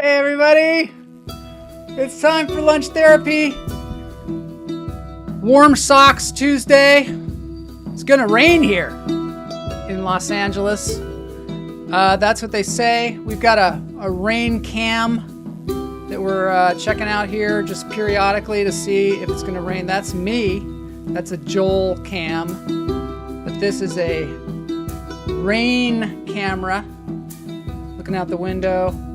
Hey everybody, it's time for lunch therapy. Warm socks Tuesday. It's gonna rain here in Los Angeles. That's what they say. We've got a rain cam that we're checking out here just periodically to see if it's gonna rain. That's me. That's a Joel cam. But this is a rain camera. Looking out the window,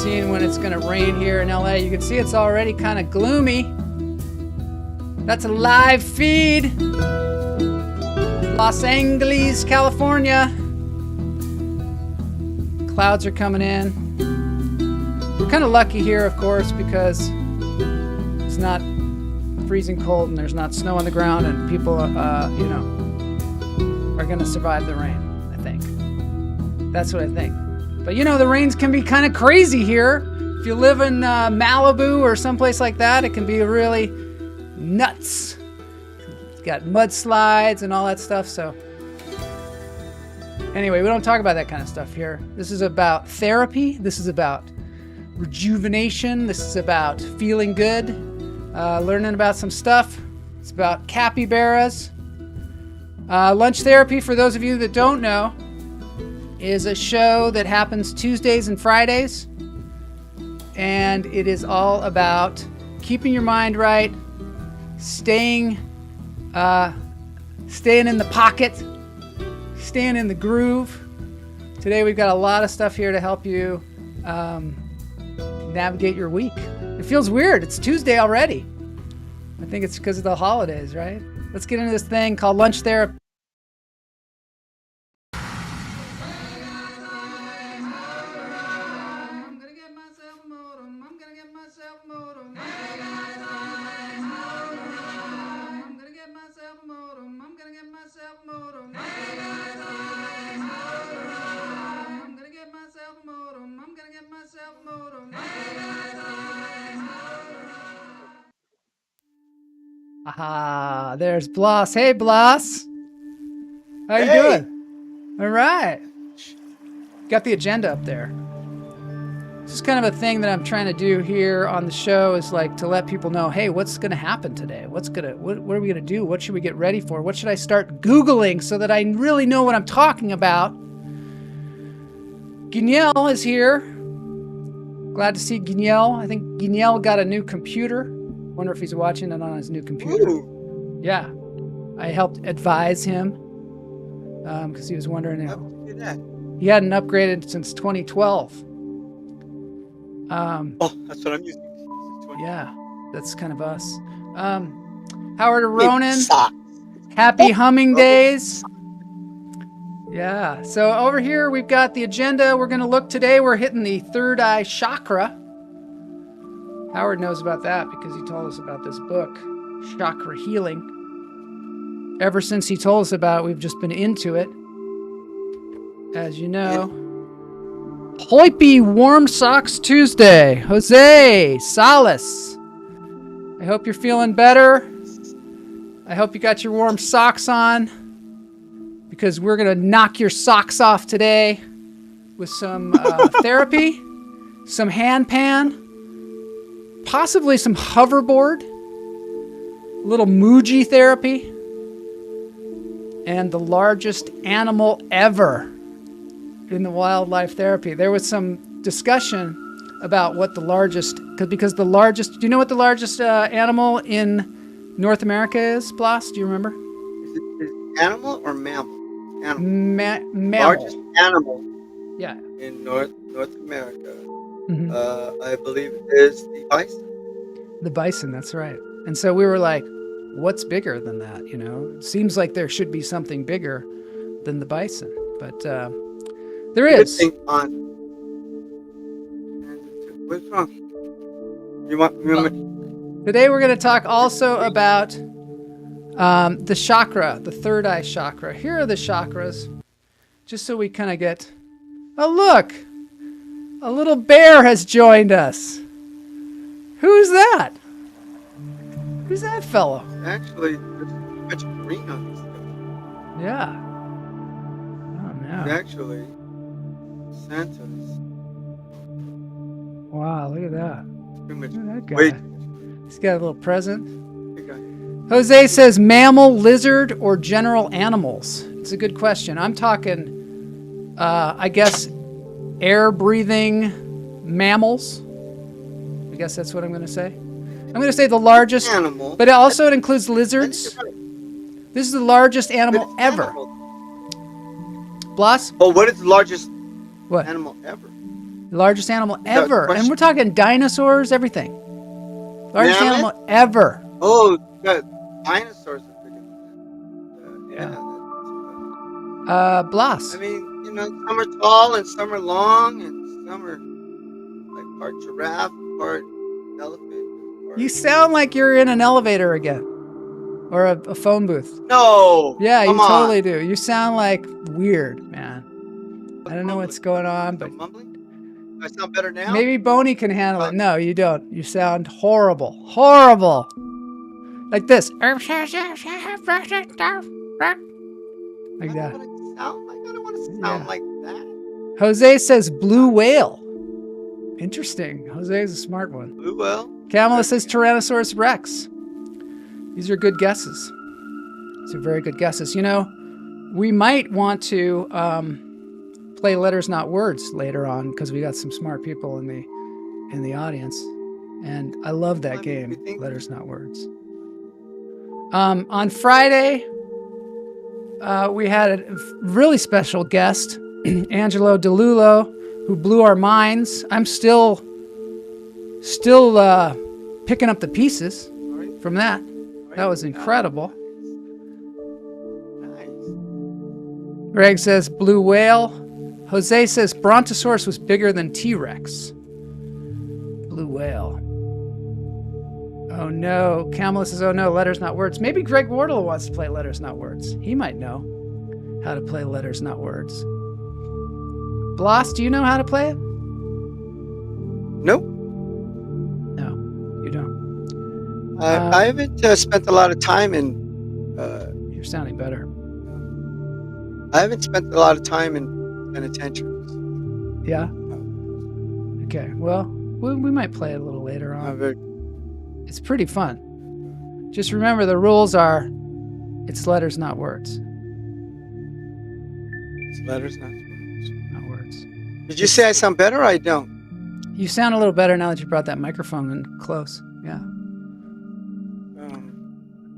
seeing when it's gonna rain here in LA. You can see it's already kind of gloomy. That's a live feed. Los Angeles, California. Clouds are coming in. We're kind of lucky here, of course, because it's not freezing cold and there's not snow on the ground, and people, are gonna survive the rain, I think. That's what I think. But the rains can be kind of crazy here. If you live in Malibu or someplace like that, it can be really nuts. It's got mudslides and all that stuff. So anyway, we don't talk about that kind of stuff here. This is about therapy. This is about rejuvenation. This is about feeling good, learning about some stuff. It's about capybaras. Lunch Therapy, for those of you that don't know, is a show that happens Tuesdays and Fridays, and it is all about keeping your mind right, staying in the pocket, staying in the groove. Today we've got a lot of stuff here to help you navigate your week. It feels weird. It's Tuesday already. I think it's because of the holidays, right? Let's get into this thing called Lunch Therapy. Aha, there's Bloss. Hey, Bloss. How you doing? All right. Got the agenda up there. This is kind of a thing that I'm trying to do here on the show, is like to let people know, hey, what's going to happen today? What are we going to do? What should we get ready for? What should I start Googling so that I really know what I'm talking about? Guignol is here. Glad to see Guignol. I think Guignol got a new computer. Wonder if he's watching it on his new computer. Ooh. Yeah. I helped advise him because he was wondering. He hadn't upgraded since 2012. That's what I'm using. Yeah, that's kind of us. Howard Ronan, happy humming days. Yeah, so over here we've got the agenda. We're going to look today. We're hitting the third eye chakra. Howard knows about that because he told us about this book, Chakra Healing. Ever since he told us about it, we've just been into it. As you know. Hoipy Warm Socks Tuesday. Jose Salas. I hope you're feeling better. I hope you got your warm socks on, because we're going to knock your socks off today with some therapy, some hand pan, possibly some hoverboard, a little Muji therapy, and the largest animal ever in the wildlife therapy. There was some discussion about what the largest, because the largest, do you know what the largest animal in North America is, Blas? Do you remember? Is it animal or mammal? Animal. Mammal. Largest animal. Yeah. In North America. Mm-hmm. I believe it is the bison. The bison, that's right. And so we were like, what's bigger than that? It seems like there should be something bigger than the bison, but there is. What's wrong? Today we're going to talk also about the chakra, the third eye chakra. Here are the chakras, just so we kind of get. Oh, look! A little bear has joined us. Who's that? Who's that fellow? Actually, there's a bunch of green on this stuff. Yeah. Oh, no. Actually, Santa's. Wow, look at that. Too much. Look at that guy. Wait. He's got a little present. Big guy. Jose says mammal, lizard, or general animals. It's a good question. I'm talking, I guess, air-breathing mammals. I guess that's what I'm going to say. I'm going to say the largest Animal. but it includes lizards. This is the largest animal ever. Animal. Blas? Oh, what is the largest What? animal ever? The largest animal ever. question. And we're talking dinosaurs, everything. Largest Mammoth? animal ever. Oh, yeah, dinosaurs are bigger than that. Blas. I mean, you know, some are tall and some are long and some are like part giraffe, part elephant. Part... You sound like you're in an elevator again. Or a phone booth. No. Yeah, you come on. totally do. You sound like weird, man. I don't know what's going on, but Mumbling? Do I sound better now? maybe Boney can handle it. No, you don't. You sound horrible. Horrible. Like this. Like that. I don't want to sound like that. Jose says blue whale. Interesting. Jose is a smart one. Blue whale? Kamala says Tyrannosaurus Rex. These are good guesses. These are very good guesses. You know, we might want to play letters not words later on because we got some smart people in the audience, and I love that game, letters not words. On Friday, we had a really special guest, Angelo DeLulo, who blew our minds. I'm still picking up the pieces from that. That was incredible. Nice. Greg says blue whale. Jose says Brontosaurus was bigger than T-Rex. Blue whale. Oh no. Kamala says, oh no, letters not words. Maybe Greg Wardle wants to play letters not words. He might know how to play letters not words. Blas, do you know how to play it? Nope. No, you don't. I haven't spent a lot of time in. You're sounding better. I haven't spent a lot of time in penitentiaries. Yeah? Okay, well, we might play it a little later on. It's pretty fun. Just remember the rules are it's letters, not words. It's letters, not words. Not words. Did you say I sound better or I don't? You sound a little better now that you brought that microphone in close. Yeah.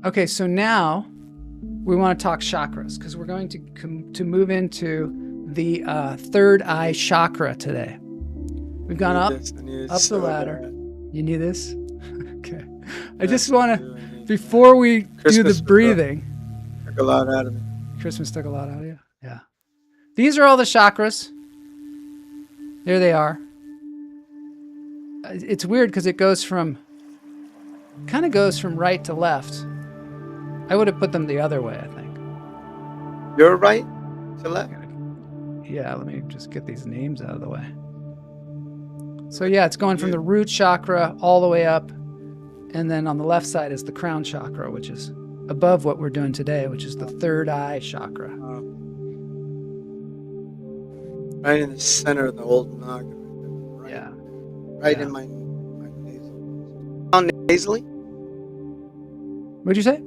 Okay, so now we want to talk chakras because we're going to move into the third eye chakra today. We've gone up the ladder. You knew this? Okay. I just want to, before we do the breathing. Took a lot out of me. Christmas took a lot out of you? Yeah. These are all the chakras. There they are. It's weird because it goes from right to left. I would have put them the other way, I think. You're right to left? Yeah, let me just get these names out of the way. So yeah, it's going from the root chakra all the way up. And then on the left side is the crown chakra, which is above what we're doing today, which is the third eye chakra. Right in the center of the old noggin. Right, yeah. Right in my nasal. Sound nasally? What'd you say?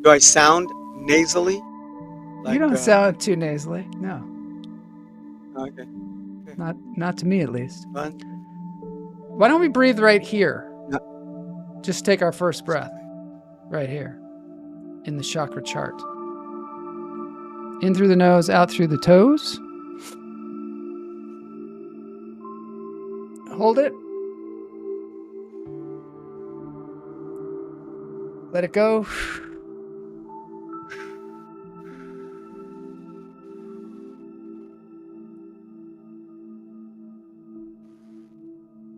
Do I sound nasally? Like, you don't sound too nasally. No. Okay. Not to me, at least. Fun. Why don't we breathe right here? No. Just take our first breath. Right here. In the chakra chart. In through the nose, out through the toes. Hold it. Let it go.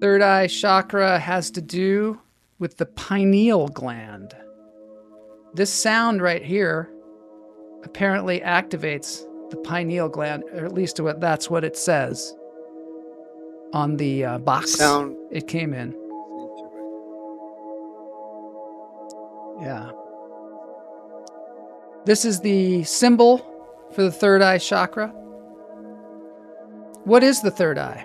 Third eye chakra has to do with the pineal gland. This sound right here apparently activates the pineal gland, or at least that's what it says on the box it came in. Yeah. This is the symbol for the third eye chakra. What is the third eye?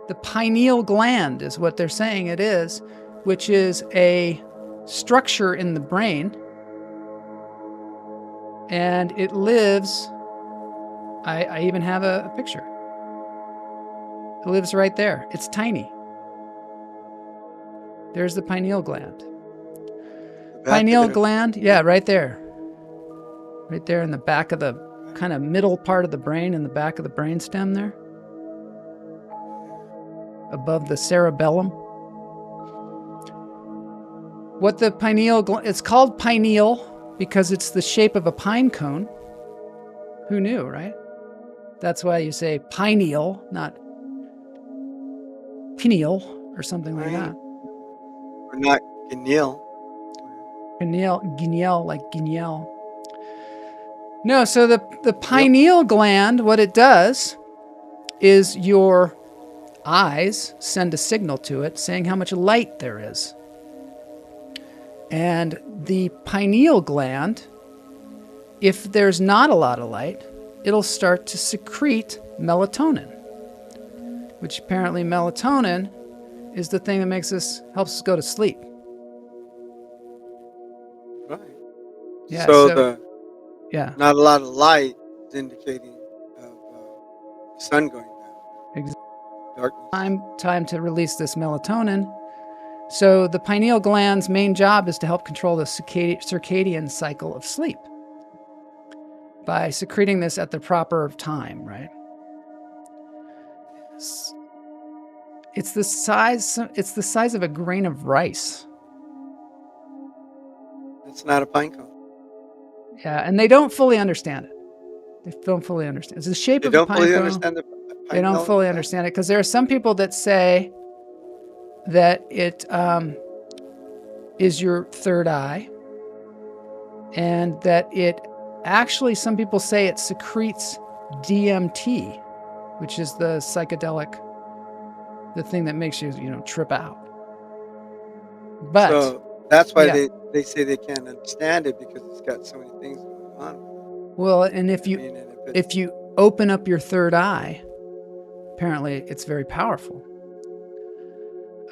the pineal gland is what they're saying it is, which is a structure in the brain. And it lives, I even have a picture. It lives right there. It's tiny. There's the pineal gland. Pineal gland, yeah, right there. Right there in the back of the kind of middle part of the brain, in the back of the brainstem there. Above the cerebellum. What the pineal gland, it's called pineal because it's the shape of a pine cone. Who knew, right? That's why you say pineal, not pineal or something like that. Or not Guineal. Guineal, like guineal. No, so the pineal gland, what it does is your eyes send a signal to it saying how much light there is. And the pineal gland, if there's not a lot of light, it'll start to secrete melatonin, which apparently melatonin is the thing that helps us go to sleep. Right. Yeah. So yeah. Not a lot of light is indicating of the sun going down. Exactly. Darkness. Time to release this melatonin. So the pineal gland's main job is to help control the circadian cycle of sleep by secreting this at the proper time, right? It's the size of a grain of rice. It's not a pine cone. Yeah, and they don't fully understand it. They don't fully understand. It's the shape of a pine cone. They don't fully understand the pine. They don't fully understand it because there are some people that say that it is your third eye, and that it actually, some people say it secretes DMT, which is the psychedelic, the thing that makes you, trip out. But so that's why they say they can't understand it, because it's got so many things going on. Well, and if you open up your third eye, apparently it's very powerful.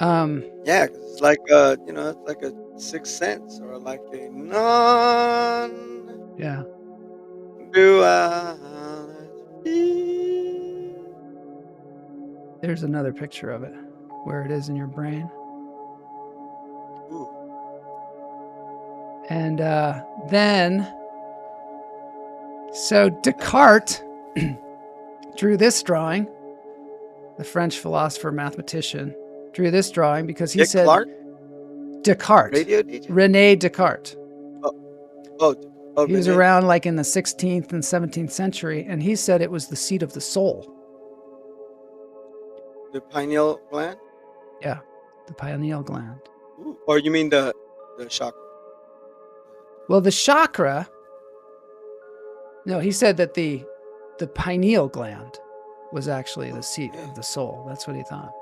Yeah, cause it's like it's like a sixth sense, or like a non. Yeah. Duality. There's another picture of it, where it is in your brain. Ooh. And then, so Descartes drew this drawing. The French philosopher, mathematician, drew this drawing because he said Descartes, Radio DJ? René Descartes. Oh, he was around like in the 16th and 17th century, and he said it was the seat of the soul. The pineal gland? Yeah, the pineal gland. Ooh. Or you mean the chakra? Well, the chakra. No, he said that the pineal gland was actually the seat of the soul. That's what he thought.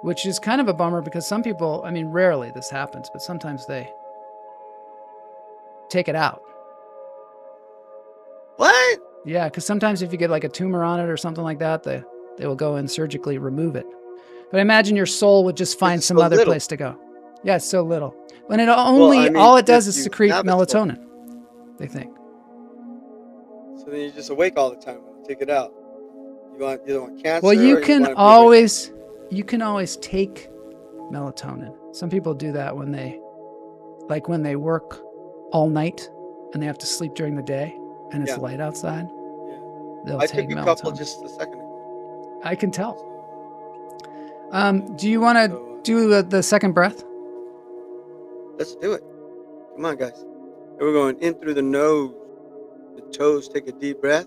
Which is kind of a bummer because some people, rarely this happens, but sometimes they take it out. What? Yeah, because sometimes if you get like a tumor on it or something like that, they will go and surgically remove it. But I imagine your soul would just find some other place to go. Yeah, it's so little. When it all it does is secrete melatonin, they think. So then you're just awake all the time when you take it out. You don't want cancer. Well, you can always take melatonin. Some people do that when they work all night and they have to sleep during the day and it's light outside. Yeah. I took a couple just a second ago. I can tell. Do you want to do the second breath? Let's do it. Come on, guys. And we're going in through the nose. The toes, take a deep breath.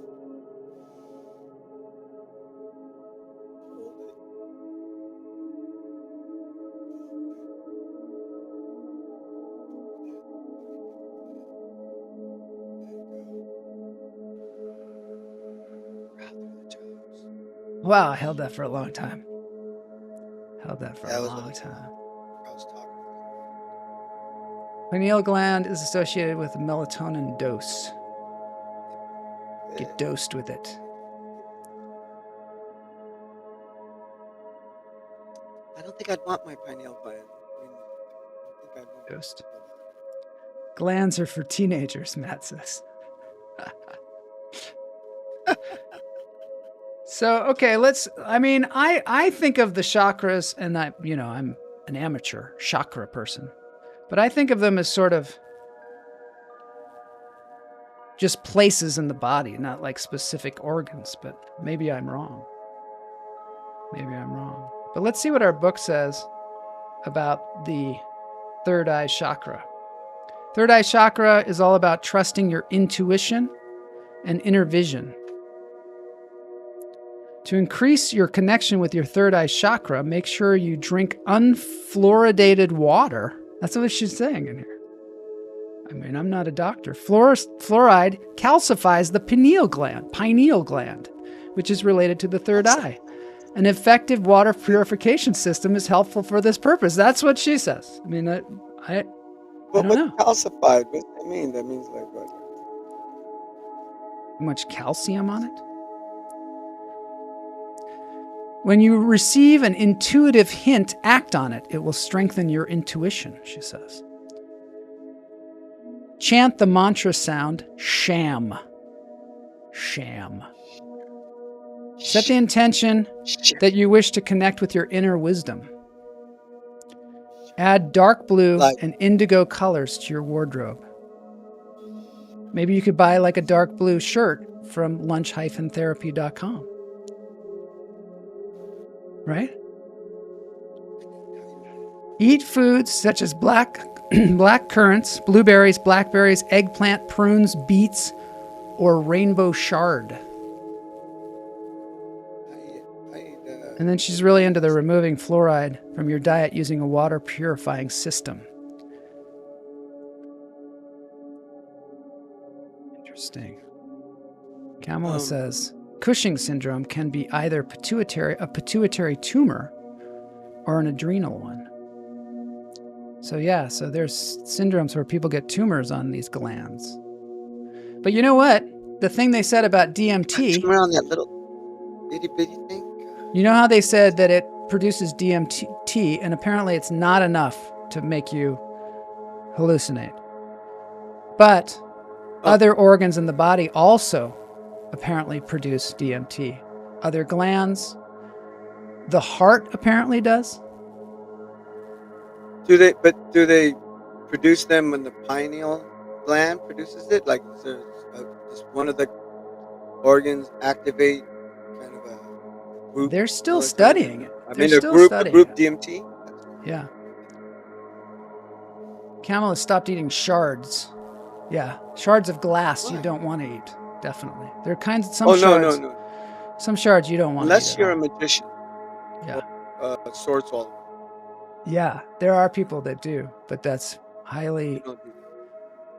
Wow, I held that for a long time. Held that for a long time. Pineal gland is associated with a melatonin dose. Get dosed with it. don't think I'd want my pineal gland. I mean, I don't think I'd want Ghost. Glands are for teenagers, Matt says. So, okay, I think of the chakras, and I'm an amateur chakra person, but I think of them as sort of just places in the body, not like specific organs, but maybe I'm wrong. But let's see what our book says about the third eye chakra. Third eye chakra is all about trusting your intuition and inner vision. To increase your connection with your third eye chakra, make sure you drink unfluoridated water. That's what she's saying in here. I mean, I'm not a doctor. Fluoride calcifies the pineal gland, which is related to the third eye. An effective water purification system is helpful for this purpose. That's what she says. I mean, I don't know. Calcified, what does that mean? That means like what? Much calcium on it? When you receive an intuitive hint, act on it. It will strengthen your intuition, she says. Chant the mantra sound, sham. Sham. Set the intention that you wish to connect with your inner wisdom. Add dark blue and indigo colors to your wardrobe. Maybe you could buy like a dark blue shirt from lunch-therapy.com. Right? Eat foods such as black currants, blueberries, blackberries, eggplant, prunes, beets, or rainbow chard. And then she's really into the removing fluoride from your diet using a water purifying system. Interesting. Kamala says, Cushing syndrome can be either a pituitary tumor or an adrenal one. So there's syndromes where people get tumors on these glands. But you know what? The thing they said about DMT... Tumor on that little itty bitty thing? You know how they said that it produces DMT, and apparently it's not enough to make you hallucinate. But other organs in the body also apparently produce DMT. Other glands. The heart apparently does. Do they produce them when the pineal gland produces it? Like, does one of the organs activate kind of a group? They're still studying it. A group DMT? Yeah. Camel has stopped eating shards. Yeah. Shards of glass you don't want to eat. Definitely. There are kinds of shards. No. Some shards you don't want to eat. Unless you're a magician. Yeah. Sword swallower. Yeah. There are people that do, but that's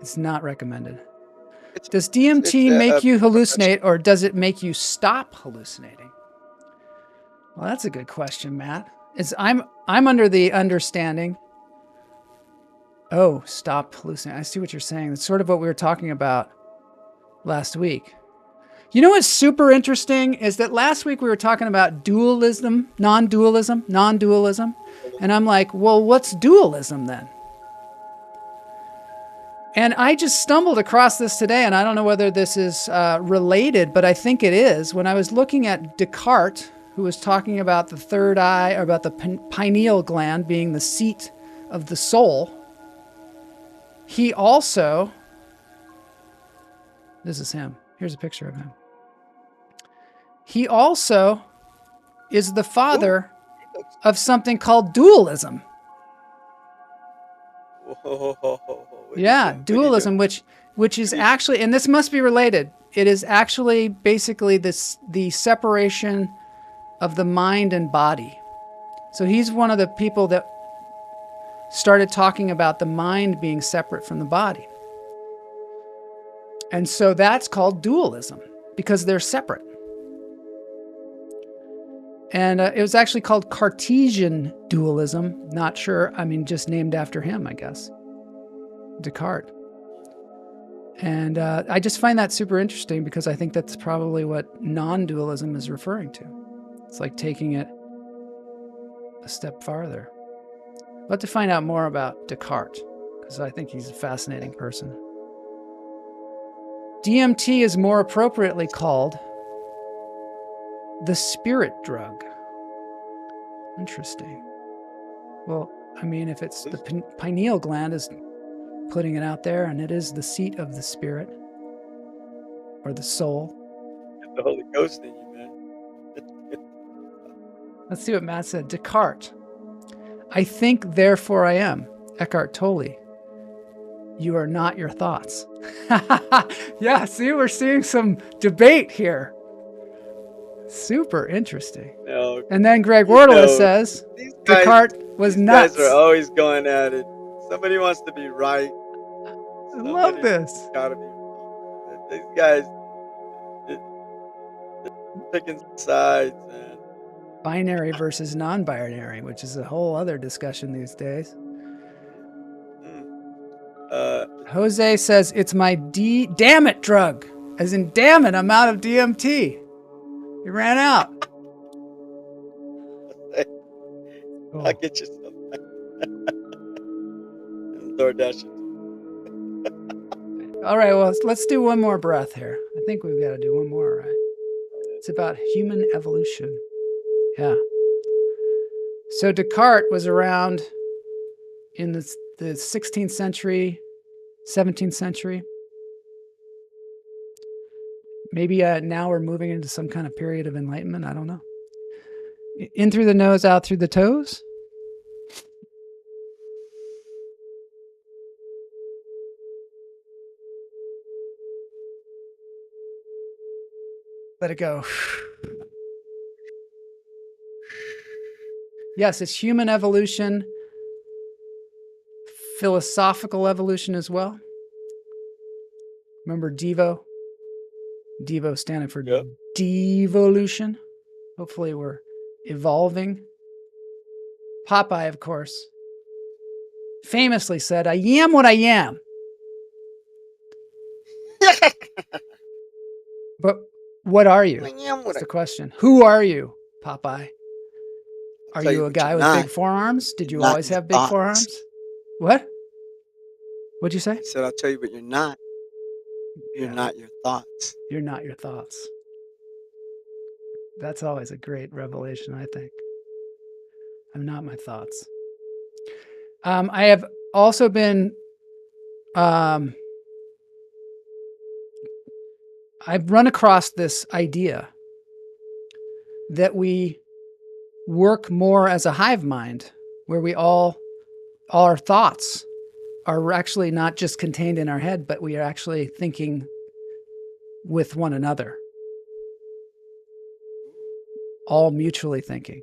it's not recommended. Does DMT make you hallucinate, or does it make you stop hallucinating? Well, that's a good question, Matt. I'm under the understanding. Oh, stop hallucinating. I see what you're saying. That's sort of what we were talking about last week. You know what's super interesting is that last week we were talking about dualism, non-dualism. And I'm like, well, what's dualism then? And I just stumbled across this today, and I don't know whether this is related, but I think it is. When I was looking at Descartes, who was talking about the third eye, or about the pineal gland being the seat of the soul, he also... This is him. Here's a picture of him. He also is the father of something called dualism. Yeah, dualism, which is actually, and this must be related. It is actually basically the separation of the mind and body. So he's one of the people that started talking about the mind being separate from the body. And so that's called dualism, because they're separate. And it was actually called Cartesian dualism. Not sure. I mean, just named after him, I guess. Descartes. And I just find that super interesting, because I think that's probably what non-dualism is referring to. It's like taking it a step farther. I'd love to find out more about Descartes, because I think he's a fascinating person. DMT is more appropriately called the spirit drug. Interesting. Well, I mean, if it's the pineal gland is putting it out there, and it is the seat of the spirit or the soul. The Holy Ghost in you, man. Let's see what Matt said. Descartes. I think, therefore I am. Eckhart Tolle. You are not your thoughts. Yeah, see, we're seeing some debate here. Super interesting. No, and then Greg Wordle says Descartes was nuts. These guys are always going at it. Somebody wants to be right. I love this. Gotta be wrong. These guys, they're picking sides, man. Binary versus non-binary, which is a whole other discussion these days. Jose says it's my damn it drug. As in, damn it, I'm out of DMT. You ran out. I'll get you some. DoorDash. All right, well, let's do one more breath here. I think we've got to do one more, right? It's about human evolution. Yeah. So Descartes was around in the 16th century, 17th century. Maybe now we're moving into some kind of period of enlightenment. I don't know. In through the nose, out through the toes. Let it go. Yes, it's human evolution, philosophical evolution as well. Remember Devo? Devo standing for devolution. Hopefully we're evolving. Popeye, of course, famously said, I am what I am. But what are you? That's the question. Who are you, Popeye? Are you a guy with big forearms? Did you always have big forearms? What? What'd you say? I said, I'll tell you, but you're not. You're not your thoughts. You're not your thoughts. That's always a great revelation, I think. I'm not my thoughts. I have also been... I've run across this idea that we work more as a hive mind, where we all our thoughts are actually not just contained in our head, but we are actually thinking with one another, all mutually thinking.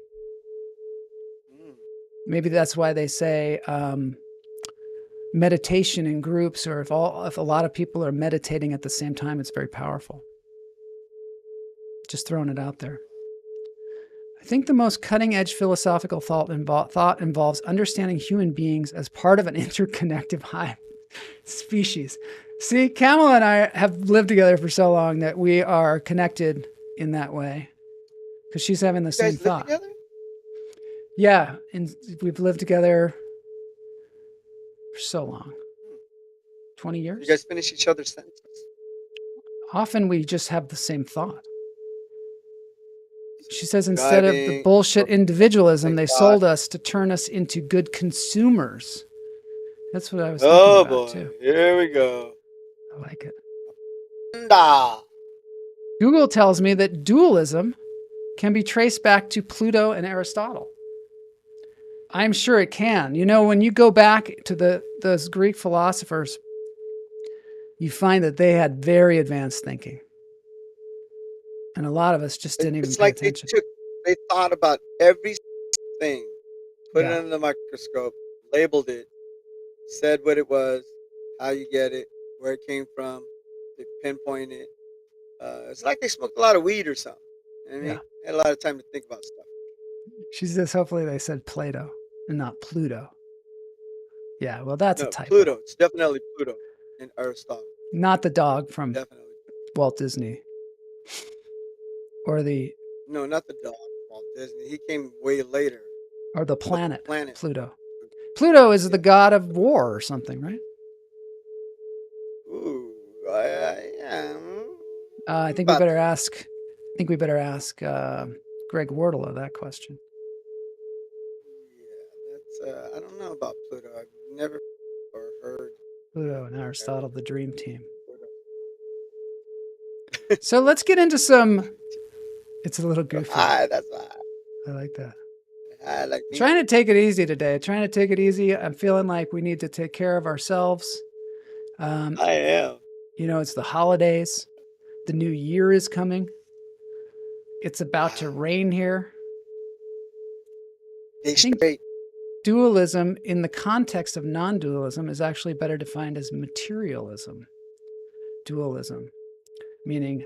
Maybe that's why they say meditation in groups, or if a lot of people are meditating at the same time, it's very powerful. Just throwing it out there. I think the most cutting-edge philosophical thought involves understanding human beings as part of an interconnected hive species. See, Camel and I have lived together for so long that we are connected in that way, because she's having the same thought. Together? Yeah, and we've lived together for so long. 20 years? You guys finish each other's sentences? Often we just have the same thought. She says instead of the bullshit individualism, they sold us to turn us into good consumers. That's what I was thinking about, too. Here we go. I like it. Google tells me that dualism can be traced back to Plato and Aristotle. I'm sure it can. You know, when you go back to those Greek philosophers, you find that they had very advanced thinking. And a lot of us just didn't even pay attention. They thought about everything, put it under the microscope, labeled it, said what it was, how you get it, where it came from, they pinpoint it. It's like they smoked a lot of weed or something. I mean, they had a lot of time to think about stuff. She says, hopefully they said Plato and not Pluto. Yeah, well, that's a typo. Pluto. It's definitely Pluto and Aristotle. Not the dog from Walt Disney. Or the... No, not the dog, Walt Disney. He came way later. Or the planet, planet. Pluto. Pluto is the god of war or something, right? Ooh, I am. I think we better ask. I think we better ask Greg Wardle that question. Yeah, that's. I don't know about Pluto. I've never or heard Pluto and Aristotle, the dream team. So let's get into some. It's a little goofy. That's why. I like that. I like me. Trying to take it easy today. Trying to take it easy. I'm feeling like we need to take care of ourselves. I am. You know, it's the holidays. The new year is coming. It's about to rain here. I think dualism in the context of non-dualism is actually better defined as materialism. Dualism, meaning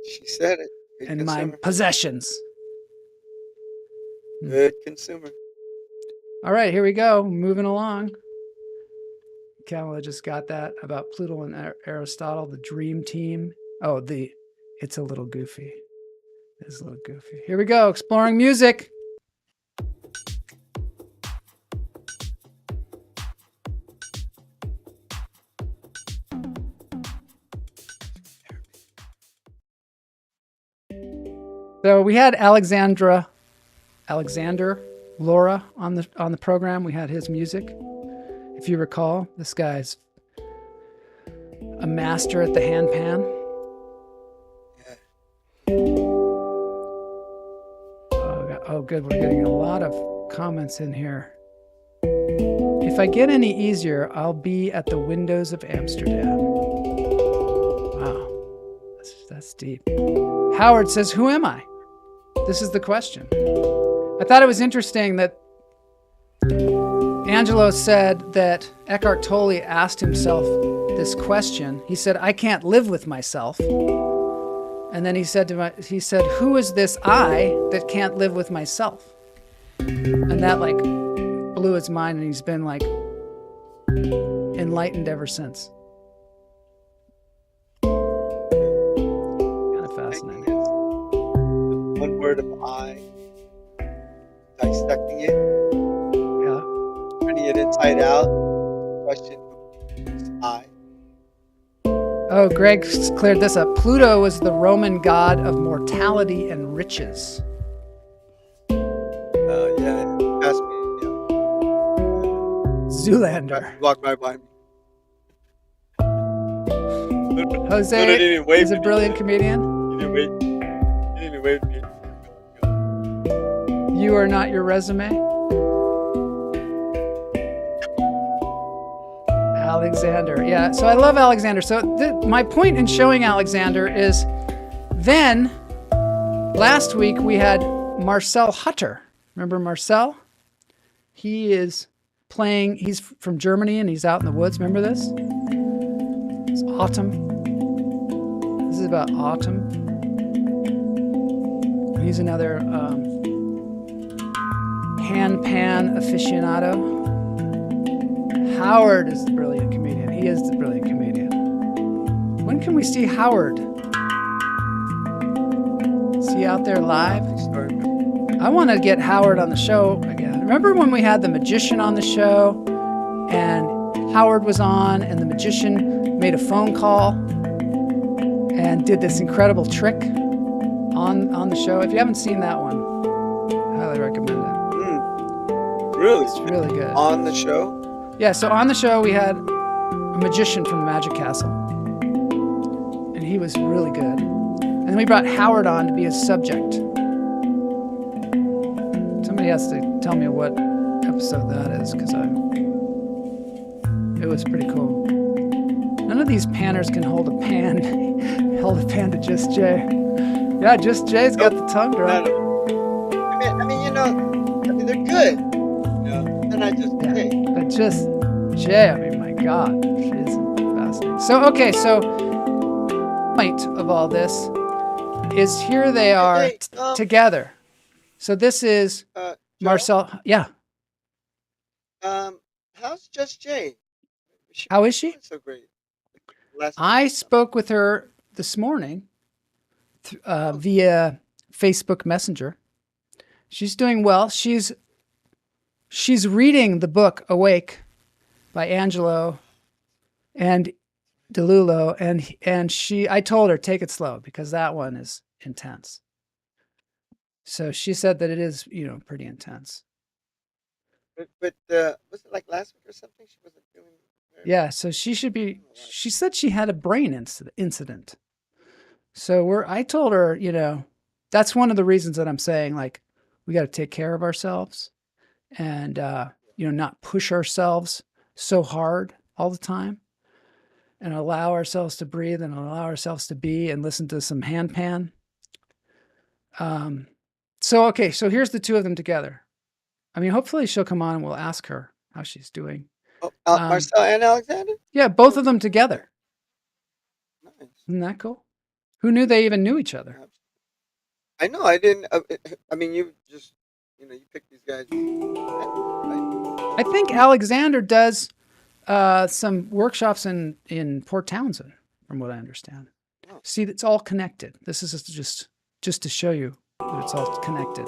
she said it. Good and consumer. my possessions. Good consumer. All right, here we go. Moving along. Kamala just got that about Pluto and Aristotle, the dream team. Oh, it's a little goofy. It's a little goofy. Here we go. Exploring music. So we had Alexandre Lora on the program. We had his music. If you recall, this guy's a master at the handpan. Oh, good. We're getting a lot of comments in here. If I get any easier, I'll be at the windows of Amsterdam. Wow, that's deep. Howard says, "Who am I?" This is the question. I thought it was interesting that Angelo said that Eckhart Tolle asked himself this question. He said, "I can't live with myself." And then he said, "Who is this I that can't live with myself?" And that like blew his mind, and he's been like enlightened ever since. Kind of fascinating. One word of I, dissecting it, turning it inside out. Question: who's I? Oh, Greg cleared this up. Pluto was the Roman god of mortality and riches. Yeah, ask me. Zoolander. Walk right by me. Jose is a brilliant comedian. You didn't wait. You didn't even wait for me. You are not your resume. Alexander. Yeah, so I love Alexander. So my point in showing Alexander is then last week we had Marcel Hutter. Remember Marcel? He is playing, he's from Germany and he's out in the woods. Remember this? It's autumn. This is about autumn. He's another handpan aficionado. Howard is the brilliant comedian. He is the brilliant comedian. When can we see Howard? Is he out there live? I want to get Howard on the show again. Remember when we had the magician on the show and Howard was on and the magician made a phone call and did this incredible trick on the show? If you haven't seen that one, I highly recommend it. Really? It's really good. On the show? Yeah, so on the show we had a magician from Magic Castle. And he was really good. And then we brought Howard on to be his subject. Somebody has to tell me what episode that is, because it was pretty cool. None of these panners can hold a pan. Held a pan to Just Jay. Yeah, Just Jay's got the tongue dry. I mean, they're good. They're not just Jay. But Just Jay, I mean, my God, she's fascinating. So, okay, so point of all this is here they are together. So this is Marcel. Yeah. How's Just Jay? How is she? So great. I spoke with her this morning via Facebook Messenger. She's doing well. She's she's reading the book Awake by Angelo and DeLulo, and I told her take it slow because that one is intense. So she said that it is, pretty intense. But was it like last week or something? She wasn't feeling very Yeah, so she should be. She said she had a brain incident. So I told her, that's one of the reasons that I'm saying, like, we got to take care of ourselves and, not push ourselves so hard all the time and allow ourselves to breathe and allow ourselves to be and listen to some handpan. So here's the two of them together. I mean, hopefully she'll come on and we'll ask her how she's doing. Oh, Marcel and Alexander? Yeah, both of them together. Nice. Isn't that cool? Who knew they even knew each other? I know. I didn't. I mean, you just, you pick these guys. Right? I think Alexander does some workshops in Port Townsend, from what I understand. Oh. See, it's all connected. This is just to show you that it's all connected.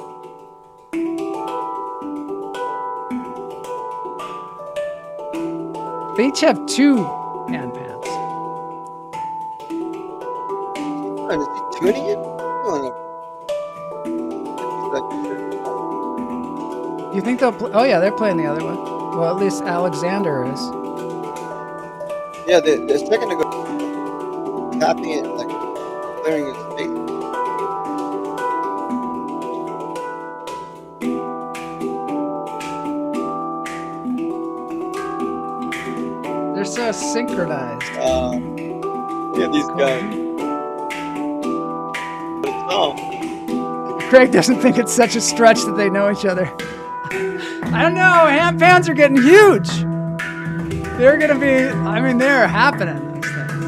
They each have 2 handpans. Is he tuning it? You think they'll play? Oh yeah, they're playing the other one. Well, at least Alexander is. Yeah, they're second to go tapping it, like clearing his face. They're so synchronized. Yeah, these guys. Craig doesn't think it's such a stretch that they know each other. I don't know. Handpans are getting huge. They're going to be, they're happening. Those things.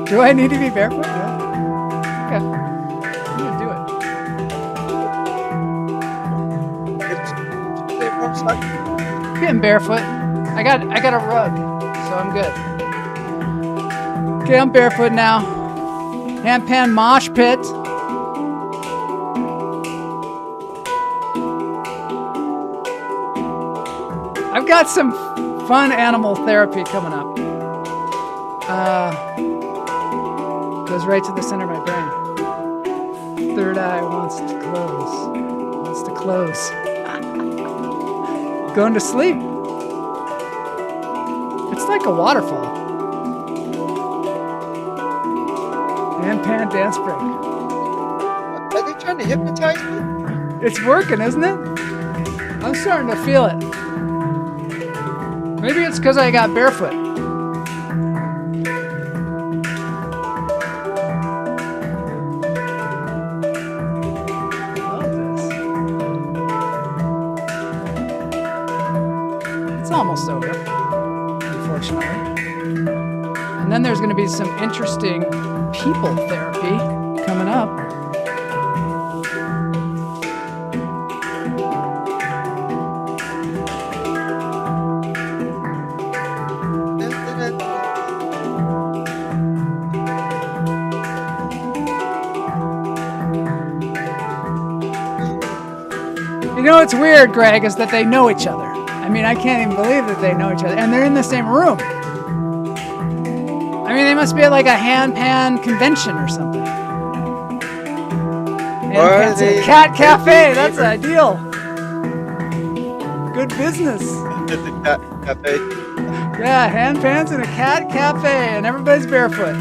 Do I need to be barefoot? Yeah. Okay. I'm gonna do it. I'm getting barefoot. I got a rug, so I'm good. Okay, I'm barefoot now. Handpan mosh pit. I've got some fun animal therapy coming up. Goes right to the center of my brain. Third eye wants to close. Going to sleep. It's like a waterfall. Handpan dance break. Are they trying to hypnotize me? It's working, isn't it? I'm starting to feel it. Maybe it's because I got barefoot. Almost over, unfortunately. And then there's going to be some interesting people therapy coming up. You know what's weird, Greg, is that they know each other. I can't even believe that they know each other. And they're in the same room. They must be at like a handpan convention or something. Handpans at a cat cafe. That's ideal. Good business. It's a cat cafe. Yeah, handpans in a cat cafe and everybody's barefoot. I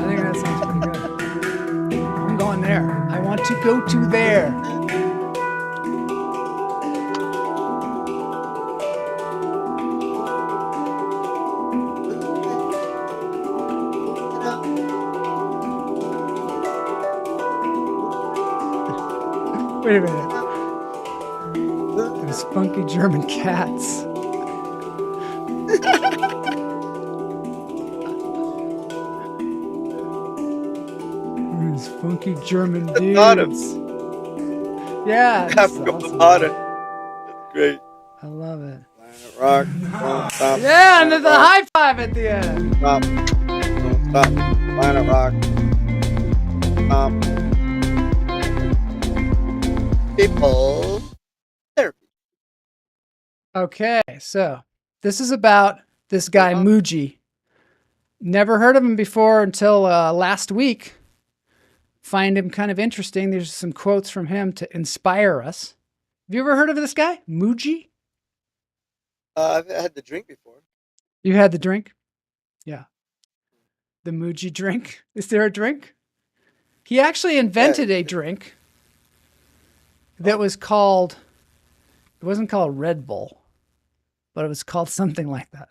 think that sounds pretty good. I'm going there. I want to go to there. Wait a minute. Those funky German cats. Those funky German dudes. Yeah, this is awesome. That's great. I love it. Planet Rock, don't stop. Yeah, and there's a high five at the end. Stop. Don't stop. Planet Rock. Stop. People therapy. Okay, so this is about this guy, Muji. Never heard of him before until last week. Find him kind of interesting. There's some quotes from him to inspire us. Have you ever heard of this guy, Muji? I've had the drink before. You had the drink? Yeah. The Muji drink. Is there a drink? He actually invented a drink that was called, it wasn't called Red Bull, but it was called something like that.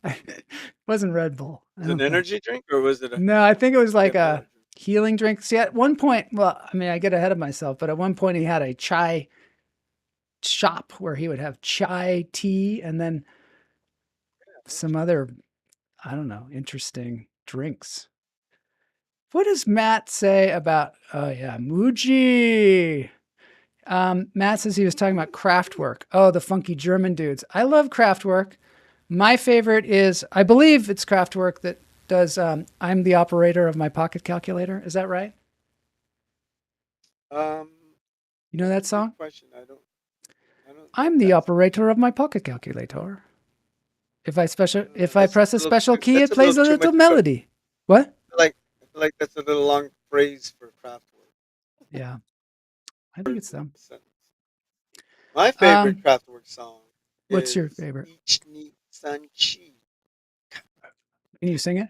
It wasn't Red Bull. Was it an energy drink or was it a... No, I think it was like a healing drink. See, at one point, well, I mean, I get ahead of myself, but at one point he had a chai shop where he would have chai tea and then some other, I don't know, interesting drinks. What does Matt say about, oh yeah, Muji? Matt says he was talking about Kraftwerk. Oh, the funky German dudes. I love Kraftwerk. My favorite is, I believe it's Kraftwerk that does I'm the operator of my pocket calculator. Is that right? You know that song? Question. I don't I'm the operator of my pocket calculator. If I press a special key, it plays a little melody. What? I feel like that's a little long phrase for Kraftwerk. Yeah. I think it's them. My favorite Kraftwerk song. What's your favorite? Ich nie san chi. Can you sing it?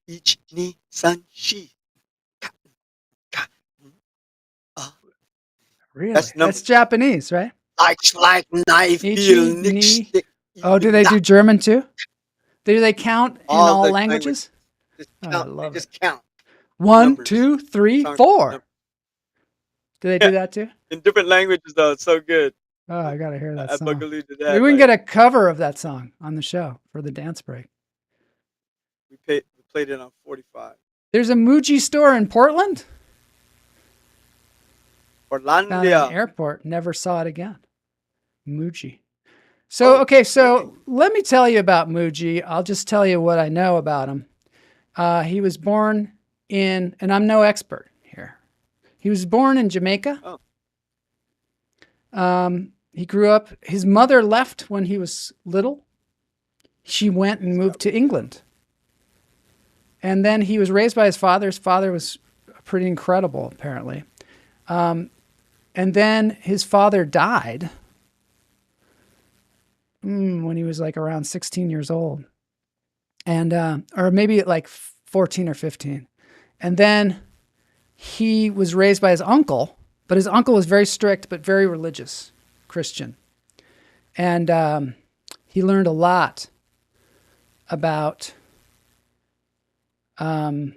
Ich nie san chi. Really? That's Japanese, right? Like knife. Oh, do they do German too? Do they count in all languages? Just count. 1, 2, 3, 4. Do they do that too? In different languages, though. It's so good. Oh, I gotta hear that song. Bugaloo to that. Maybe we can get a cover of that song on the show for the dance break. We played it on 45. There's a Muji store in Portland. Found it in the airport. Never saw it again. Muji. So, okay, so let me tell you about Muji. I'll just tell you what I know about him. He was born in, and I'm no expert here. He was born in Jamaica. He grew up, his mother left when he was little. She went and moved to England. And then he was raised by his father. His father was pretty incredible, apparently. And then his father died when he was like around 16 years old. And, or maybe like 14 or 15. And then he was raised by his uncle, but his uncle was very strict, but very religious Christian. And he learned a lot about, about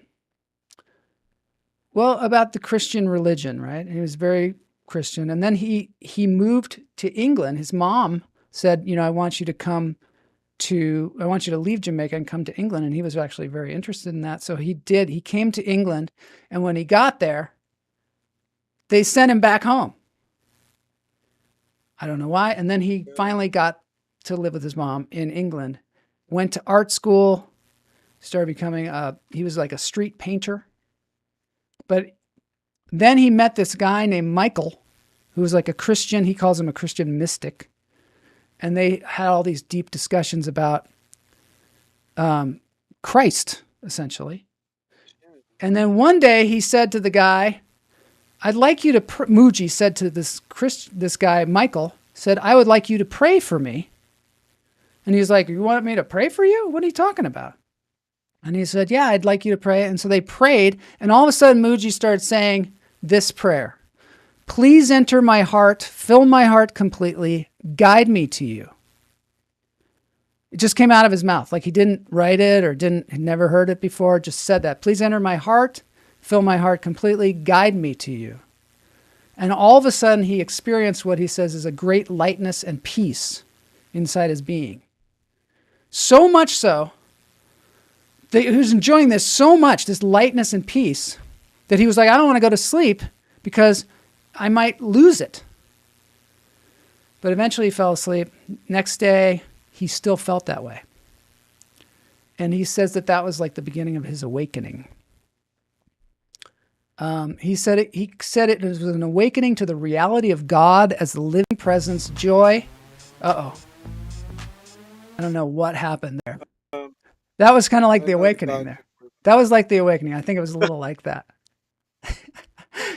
the Christian religion, right? He was very Christian. And then he moved to England. His mom said, I want you to leave Jamaica and come to England. And he was actually very interested in that. So he did. He came to England. And when he got there, they sent him back home. I don't know why. And then he finally got to live with his mom in England, went to art school, started becoming he was like a street painter. But then he met this guy named Michael, who was like a Christian. He calls him a Christian mystic. And they had all these deep discussions about Christ, essentially. And then one day he said to the guy, I'd like you to, Muji said to this guy, Michael, said, I would like you to pray for me. And he's like, you want me to pray for you? What are you talking about? And he said, yeah, I'd like you to pray. And so they prayed. And all of a sudden, Muji started saying this prayer. Please enter my heart, fill my heart completely, guide me to you. It just came out of his mouth. Like he didn't write it or had never heard it before. Just said that. Please enter my heart, fill my heart completely, guide me to you. And all of a sudden he experienced what he says is a great lightness and peace inside his being. So much so that he was enjoying this so much, this lightness and peace, that he was like, I don't want to go to sleep because I might lose it. But eventually he fell asleep. Next day, he still felt that way. And he says that that was like the beginning of his awakening. He said it was an awakening to the reality of God as the living presence, joy. I don't know what happened there. That was kind of like the awakening there. That was like the awakening. I think it was a little like that.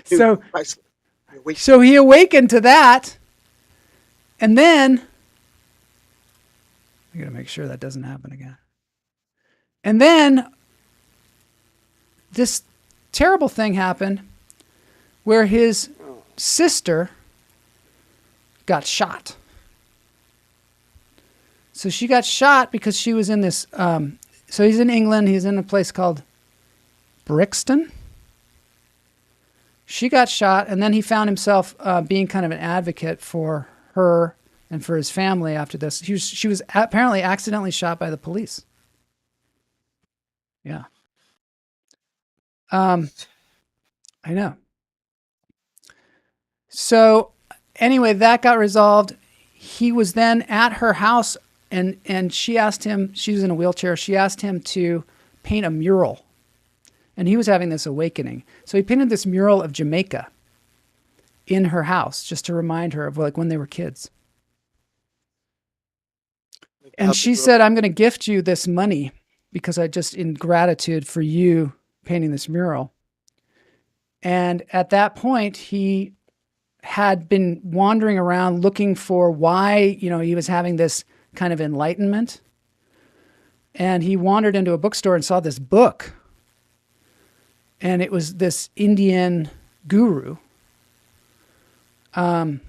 So he awakened to that. And then, I gotta make sure that doesn't happen again. And then, this terrible thing happened where his sister got shot. So she got shot because she was in this, so he's in England, he's in a place called Brixton. She got shot, and then he found himself being kind of an advocate for her and for his family after this. She was apparently accidentally shot by the police. Yeah. I know. So anyway, that got resolved. He was then at her house, and she asked him, she was in a wheelchair, she asked him to paint a mural. And he was having this awakening. So he painted this mural of Jamaica in her house just to remind her of like when they were kids. And she said, I'm going to gift you this money because I just, in gratitude for you painting this mural. And at that point, he had been wandering around looking for why, he was having this kind of enlightenment. And he wandered into a bookstore and saw this book. And it was this Indian guru. And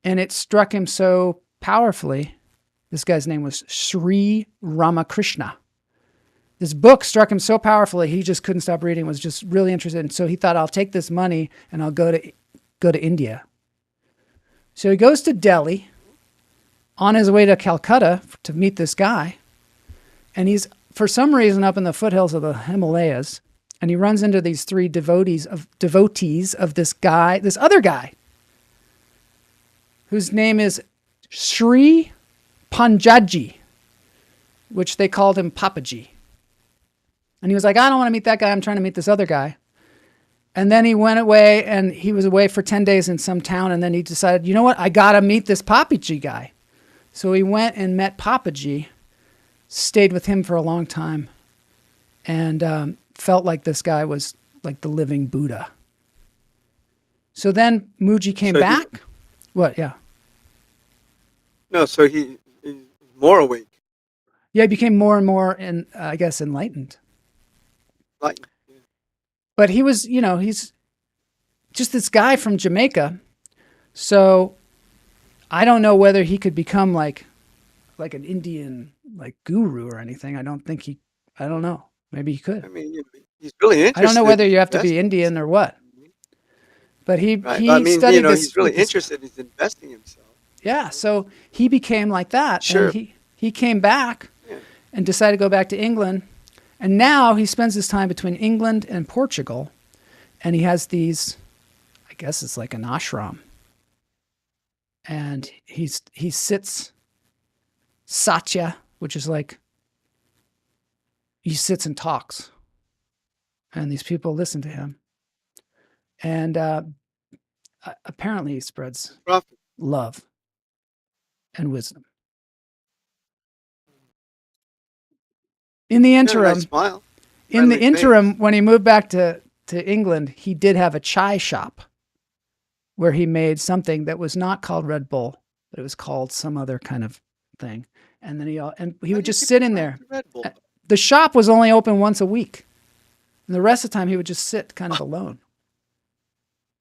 it struck him so powerfully. This guy's name was Sri Ramakrishna. This book struck him so powerfully, he just couldn't stop reading, was just really interested. And so he thought, I'll take this money and I'll go to India. So he goes to Delhi on his way to Calcutta to meet this guy. And he's, for some reason, up in the foothills of the Himalayas. And he runs into these three devotees of this guy, this other guy, whose name is Sri Panjaji, which they called him Papaji. And he was like, I don't want to meet that guy. I'm trying to meet this other guy. And then he went away, and he was away for 10 days in some town. And then he decided, you know what? I got to meet this Papaji guy. So he went and met Papaji, stayed with him for a long time, and felt like this guy was like the living Buddha. So then Mooji came back. What? Yeah. No, so he's more awake. Yeah, he became more and more, I guess, enlightened. Enlightened. Yeah. But he was, he's just this guy from Jamaica. So I don't know whether he could become like an Indian guru or anything. I don't know. Maybe he could. I mean, he's really interested. I don't know whether you have to be Indian or what. But he studied this. He's really interested. He's investing himself. Yeah, so he became like that. Sure. And he came back and decided to go back to England. And now he spends his time between England and Portugal. And he has these, I guess it's like an ashram. And he sits satya, which is like, he sits and talks. And these people listen to him. And apparently he spreads love and wisdom. In the interim, when he moved back to England, he did have a chai shop where he made something that was not called Red Bull, but it was called some other kind of thing. And then he would just sit in there. The shop was only open once a week. And the rest of the time he would just sit kind of alone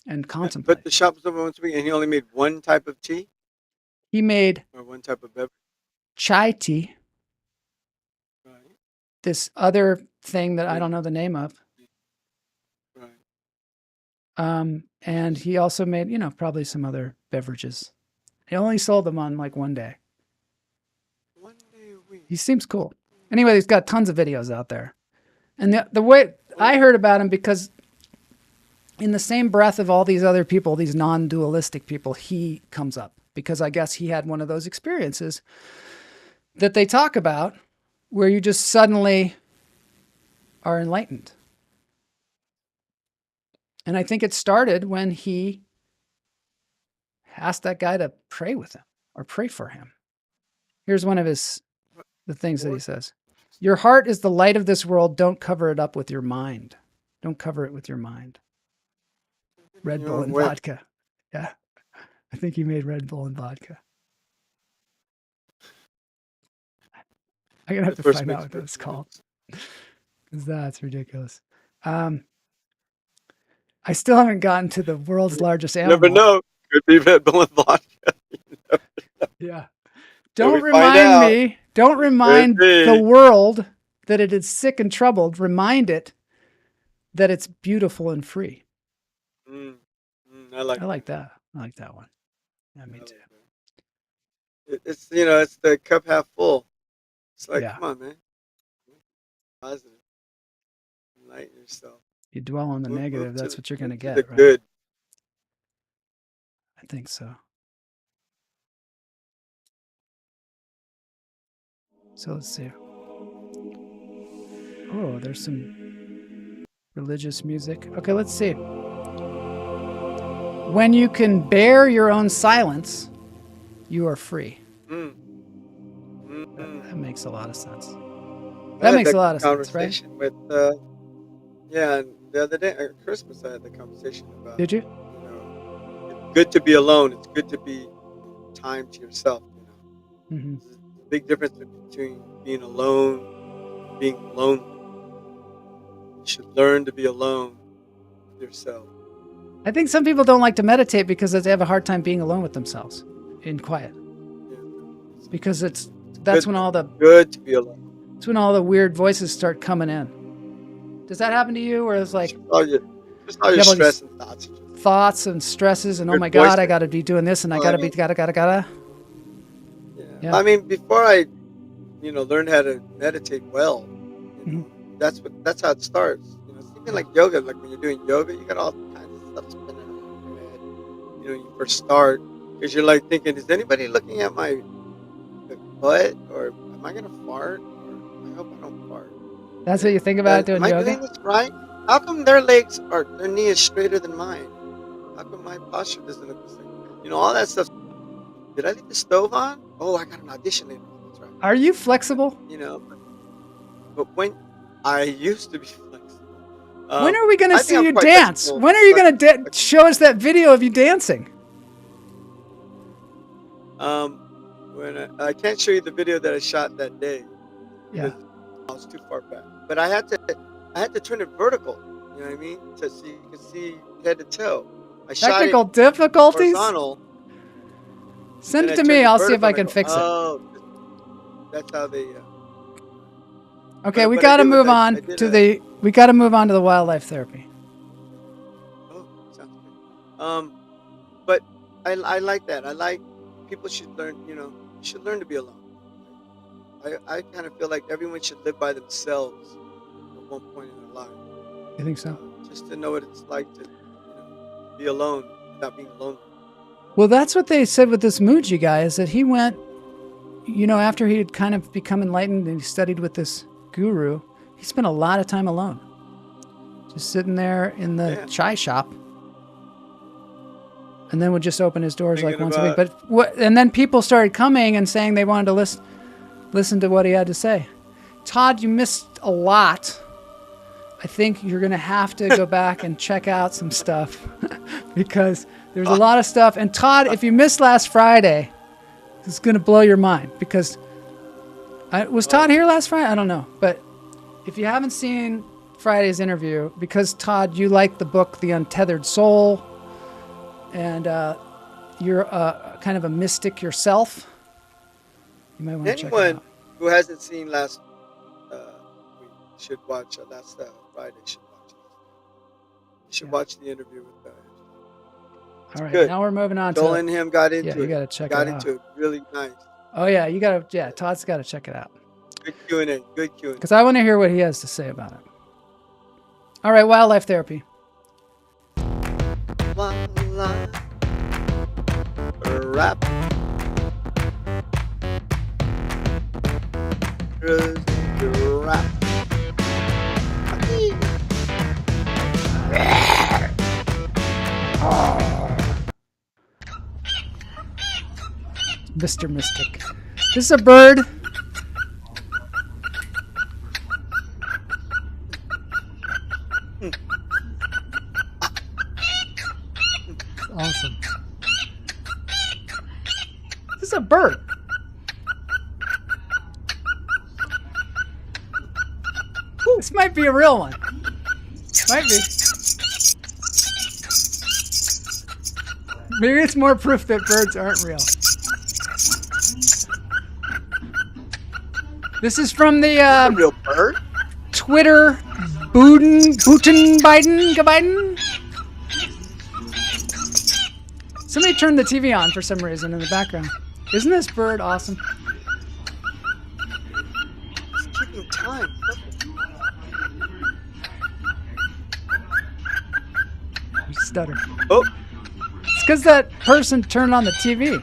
and contemplate. But the shop was open once a week and he only made one type of tea? He made... Or one type of beverage? chai tea, Right. this other thing that I don't know the name of. Right. And he also made, probably some other beverages. He only sold them on like one day. 1 day a week. He seems cool. Anyway, he's got tons of videos out there. And the way I heard about him, because in the same breath of all these other people, these non-dualistic people, he comes up because I guess he had one of those experiences that they talk about where you just suddenly are enlightened. And I think it started when he asked that guy to pray with him or pray for him. Here's one of the things that he says. Your heart is the light of this world. Don't cover it up with your mind. Don't cover it with your mind. Red Bull and vodka. Yeah. I think he made Red Bull and vodka. I'm going to have to find out what that's called. Because that's ridiculous. I still haven't gotten to the world's largest animal. Never know. Could be Red Bull and vodka. Yeah. Don't remind the world that it is sick and troubled. Remind it that it's beautiful and free. I like that. I like that one. Yeah, me too. It's it's the cup half full. It's like, come on, man. Positive. Enlighten yourself. You dwell on the negative, that's what you're going to get, right? Good. I think so. So let's see. Oh, there's some religious music. Okay, let's see. When you can bear your own silence, you are free. That makes a lot of sense. That makes a lot of sense, right? With, the other day at Christmas, I had the conversation about. Did you? It's good to be alone. It's good to be time to yourself. Mm-hmm. There's a big difference between being alone and being lonely. You should learn to be alone with yourself. I think some people don't like to meditate because they have a hard time being alone with themselves in quiet. Yeah. Because that's when all the good to be alone. It's when all the weird voices start coming in. Does that happen to you? Where it's like just all your stress and thoughts. Thoughts and stresses and oh my God, I got to be doing this and I got to be gotta. Yeah. I mean, before I, learned how to meditate well, that's how it starts. It's even like yoga. Like when you're doing yoga, you got all kinds of stuff spinning around your head. You first start because you're like thinking, is anybody looking at my butt, or am I gonna fart? Or I hope I don't fart. That's what you think about doing yoga? Am I doing this right? How come their knee is straighter than mine? How come my posture doesn't look the same? All that stuff. Did I leave the stove on? Oh, I got an audition later. That's right. Are you flexible? But when I used to be flexible. When are we going to see you dance? When are you going to show us that video of you dancing? When I can't show you the video that I shot that day. Yeah. I was too far back. But I had to turn it vertical. You know what I mean? So you can see head to toe. Technical difficulties? Horizontal. Send it to me. I'll see if I can fix it. Oh, that's how they. Okay, we got to move on to the. We got to move on to the wildlife therapy. Oh, sounds good. But I like that. I like people should learn. Should learn to be alone. I kind of feel like everyone should live by themselves at one point in their life. You think so? Just to know what it's like to be alone without being lonely. Well, that's what they said with this Muji guy, is that he went, after he had kind of become enlightened and he studied with this guru, he spent a lot of time alone. Just sitting there in the chai shop. And then would just open his doors like once a week. And then people started coming and saying they wanted to listen to what he had to say. Todd, you missed a lot. I think you're going to have to go back and check out some stuff because there's a lot of stuff. And Todd, if you missed last Friday, it's going to blow your mind because was Todd here last Friday? I don't know. But if you haven't seen Friday's interview, because Todd, you like the book, The Untethered Soul, and you're kind of a mystic yourself. You might want to check it Anyone out. who hasn't seen last week should watch last Friday. Should watch it. You should watch the interview with All right, good. now we're moving on Joel to. and him got into Yeah, you it. gotta check got it out. into it. Really nice. Oh yeah, you gotta. Yeah, Todd's gotta check it out Good Q&A. Good Q&A. because I want to hear what he has to say about it. All right, wildlife therapy. Wildlife rap. Rap. Mr. Mystic. This is a bird. Awesome. This is a bird. This might be a real one. Might be. Maybe it's more proof that birds aren't real. This is from the A real bird? Twitter Biden. Somebody turned the TV on for some reason in the background. Isn't this bird awesome? It's keeping time. Stutter. Oh. It's because that person turned on the TV.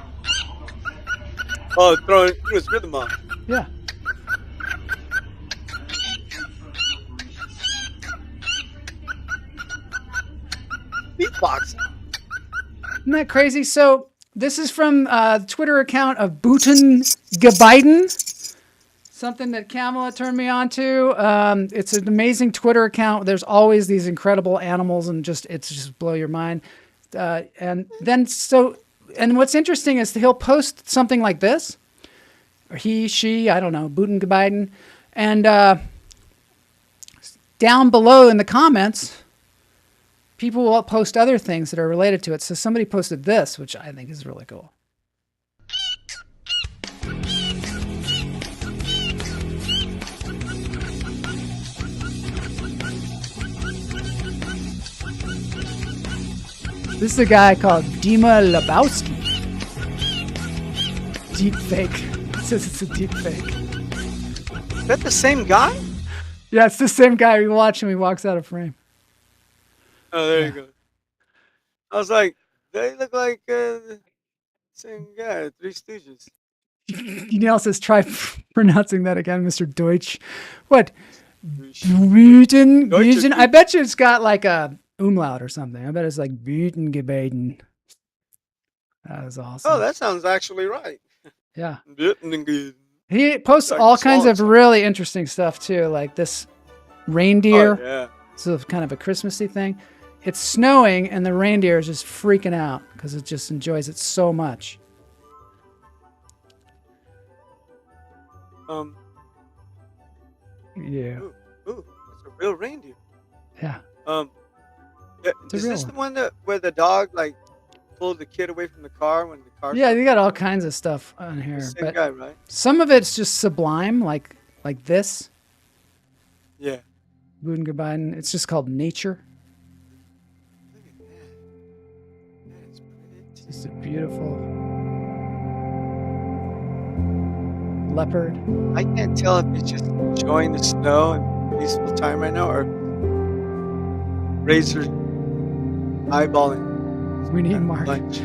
Oh, throwing his rhythm on. Yeah. Beatbox. Isn't that crazy? So this is from Twitter account of Biden. Something that Kamala turned me on to. It's an amazing Twitter account. There's always these incredible animals, and it's just blow your mind. And what's interesting is he'll post something like this, or he, she, I don't know, Biden, and down below in the comments, people will post other things that are related to it. So somebody posted this, which I think is really cool. This is a guy called Dima Lebowski. Deep fake. It says it's a deep fake. Is that the same guy? Yeah, it's the same guy. We watch him. He walks out of frame. Oh, there you go. I was like, they look like the same guy, Three Stooges. Neil says, try pronouncing that again, Mr. Deutsch. What? Buten. I bet you it's got like a umlaut or something. I bet it's like Butengebaden. That is awesome. Oh, that sounds actually right. Yeah. Butengebaden. He posts all kinds of really interesting stuff too, like this reindeer. Oh, yeah. So kind of a Christmassy thing. It's snowing and the reindeer is just freaking out because it just enjoys it so much. Yeah. Ooh, that's a real reindeer. Yeah. Is this the one where the dog like pulled the kid away from the car when the car? Yeah, you got all kinds of stuff on here. Same guy, right? Some of it's just sublime, like this. Yeah. Budengebeiden. It's just called nature. Look at that. That's pretty. It's a beautiful leopard. I can't tell if he's just enjoying the snow and peaceful time right now, or Razor eyeballing. We need Mark. Lunch.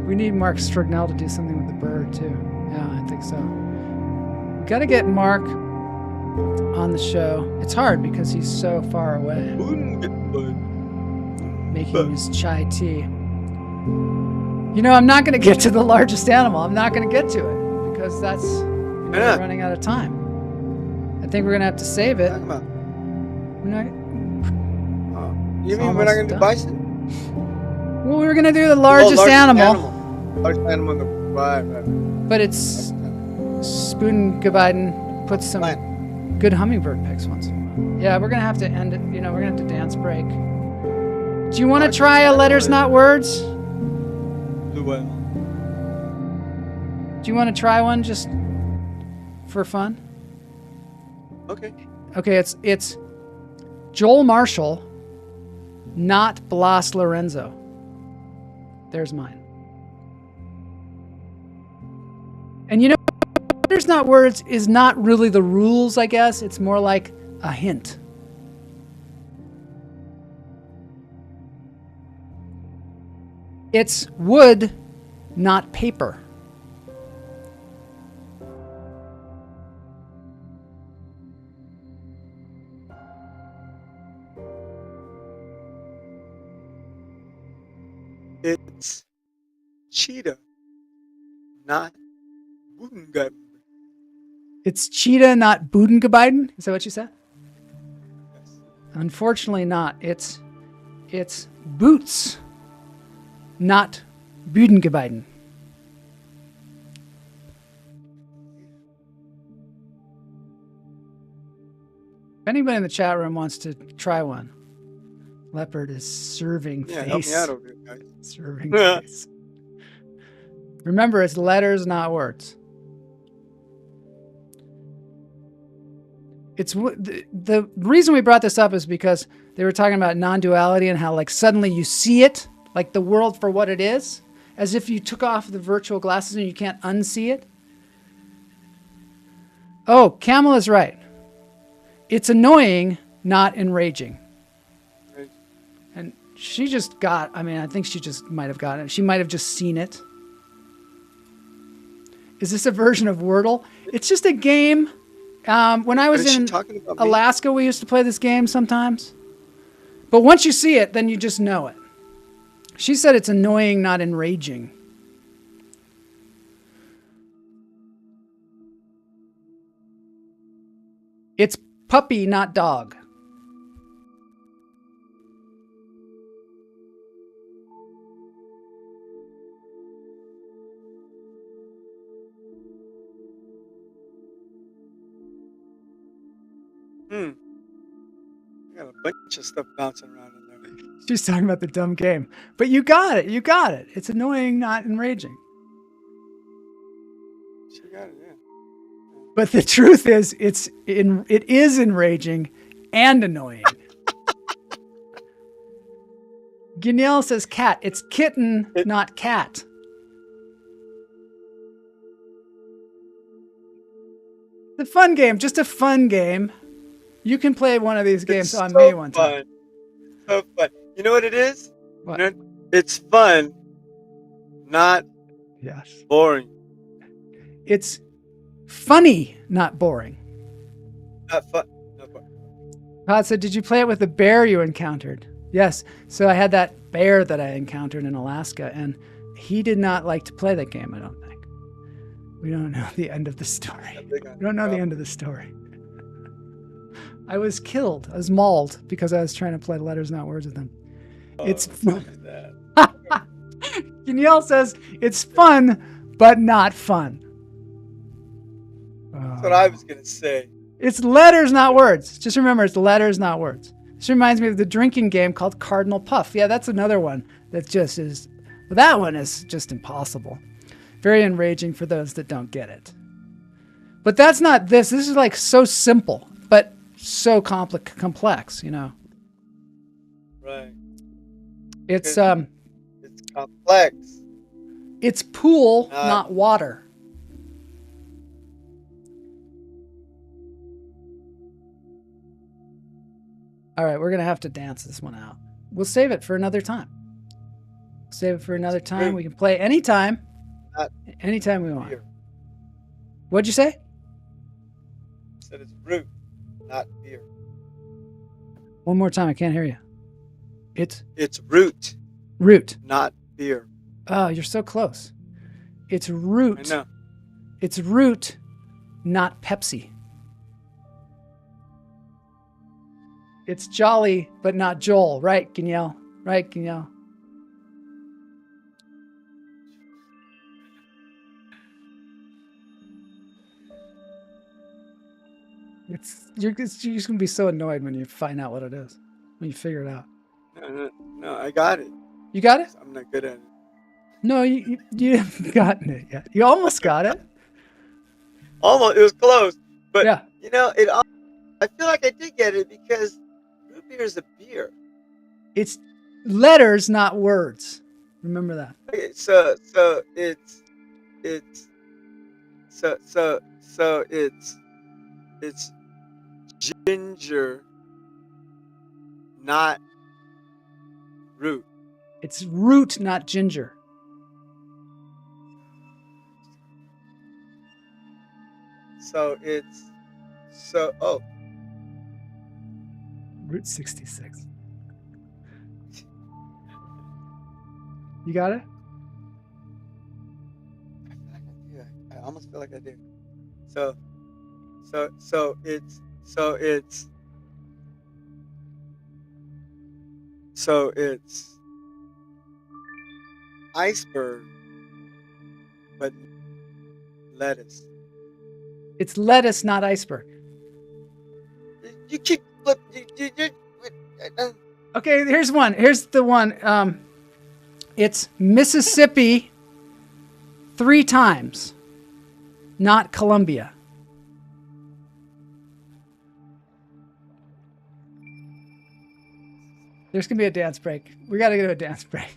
We need Mark Strugnell to do something with the bird too. Yeah, I think so. We got to get Mark on the show. It's hard because he's so far away, making his chai tea. You know, I'm not going to get to the largest animal. I'm not going to get to it because we're running out of time. I think we're going to have to save it. Talking about? We're not. You mean we're not going to do bison? Well, we were going to do the largest animal. Largest animal in the right. But it's Budengebeiden puts some good hummingbird pics once in a while. Yeah, we're going to have to end it. You know, we're going to have to dance break. Do you want to try a letters, not words? Do what? Do you want to try one? Just for fun? Okay. Okay, it's Joel Marshall, not Blas Lorenzo. There's mine. And you know, letters not words is not really the rules, I guess. It's more like a hint. It's wood, not paper. It's cheetah, not Budengard. It's cheetah, not Budengebeiden. Is that what you said? Yes. Unfortunately not. It's boots, not Budengebeiden. If anybody in the chat room wants to try one, Leopard is serving Yeah, face. help me out over here, guys. Serving face. Remember, it's letters, not words. It's the reason we brought this up is because they were talking about non-duality and how like suddenly you see it, like the world for what it is, as if you took off the virtual glasses and you can't unsee it. Oh, Camel is right. It's annoying, not enraging. Right. And she just got, I mean, I think she just might have gotten it. She might have just seen it. Is this a version of Wordle? It's just a game. When I was in Alaska, we used to play this game sometimes. But once you see it, then you just know it. She said it's annoying, not enraging. It's puppy, not dog. I got a bunch of stuff bouncing around in there. She's talking about the dumb game. But you got it. You got it. It's annoying, not enraging. She got it, yeah. But the truth is, it is enraging and annoying. Guignel says cat. It's kitten, not cat. The fun game, just a fun game. You can play one of these games on me one time. So fun. You know what it is? What? You know, it's fun, not boring. It's funny, not boring. Not fun. Not boring. Todd said, did you play it with the bear you encountered? Yes. So I had that bear that I encountered in Alaska, and he did not like to play that game, I don't think. We don't know the end of the story. We don't know the end of the story. I was killed. I was mauled because I was trying to play letters, not words with him. It's fun. Danielle says it's fun, but not fun. That's what I was going to say. It's letters, not words. Just remember, it's letters, not words. This reminds me of the drinking game called Cardinal Puff. Yeah, that's another one that just is, well, that one is just impossible. Very enraging for those that don't get it. But that's not this. This is like so simple, but so complex, you know. Right. It's complex. It's pool, not water. All right, we're going to have to dance this one out. We'll save it for another time. Save it for another time. We can play anytime. Anytime we want. Beer. What'd you say? I said it's root, not beer. One more time. I can't hear you. It's root. Root. Not beer. Oh, you're so close. It's root. I know. It's root, not Pepsi. It's Jolly, but not Joel. Right, Guignel? Right, Guignel? You're just going to be so annoyed when you find out what it is, when you figure it out. No, I got it. You got it? I'm not good at it. No, you haven't gotten it yet. You almost got it. Almost. It was close. But, Yeah. you know, I feel like I did get it because root beer is a beer. It's letters, not words. Remember that. Okay, so it's it's ginger, not root. It's root, not ginger. So Route 66. You got it? I almost feel like I do. So it's iceberg, but lettuce. It's lettuce, not iceberg. You keep flip. Okay, here's one. Here's the one. It's Mississippi 3 times, not Columbia. There's going to be a dance break. We got to go to a dance break.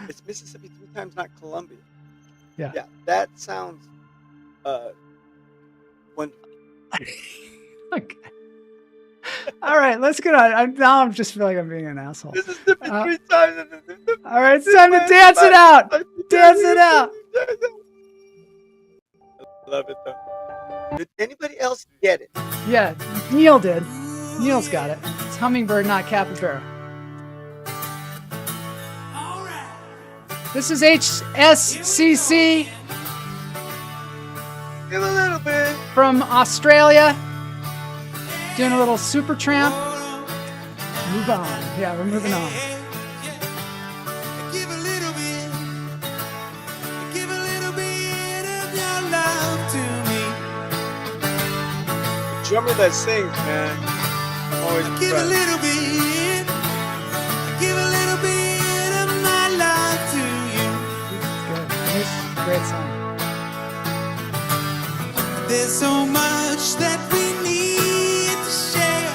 It's Mississippi 3 times, not Columbia. Yeah. Yeah, that sounds wonderful. Okay. All right, let's get on. Now I'm just feeling like I'm being an asshole. Mississippi 3 times. All right, it's time to dance it out. Dance it out. I love it though. Did anybody else get it? Yeah, Neil did. Neil's got it. It's hummingbird, not capybara. This is HSCC Give a little bit. from Australia. Doing a little super tramp. Move on. Yeah, we're moving on. Give a little bit of your love to me. The drummer that sings, man. I'm always Give a impressed. little bit. Give a little bit of my love to you. Good. It's a great song. There's so much that we need to share.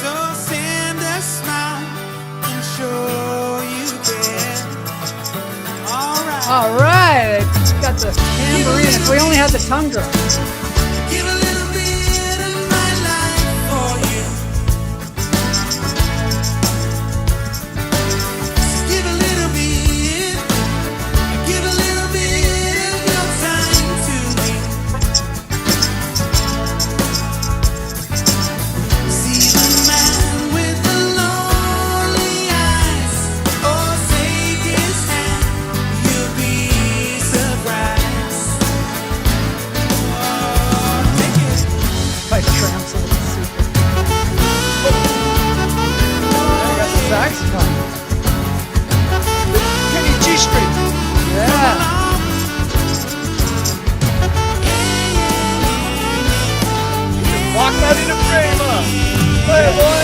So send a smile and show you care. All right. Got the tambourine. If we only had the tongue drum. Give a little bit of my life for you. Give a little bit. Give a little bit of your time to me. See the man with the lonely eyes. Oh, take his hand. You'll be surprised. Oh, take it. By tramps on the super. I got the saxophone. Kenny G Street. Yeah. Walk that in a frame, huh? Play it, boy.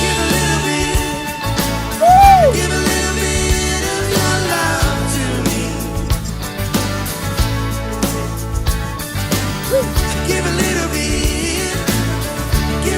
Give a little bit. Give a little bit of your love to me. Give a little bit. Give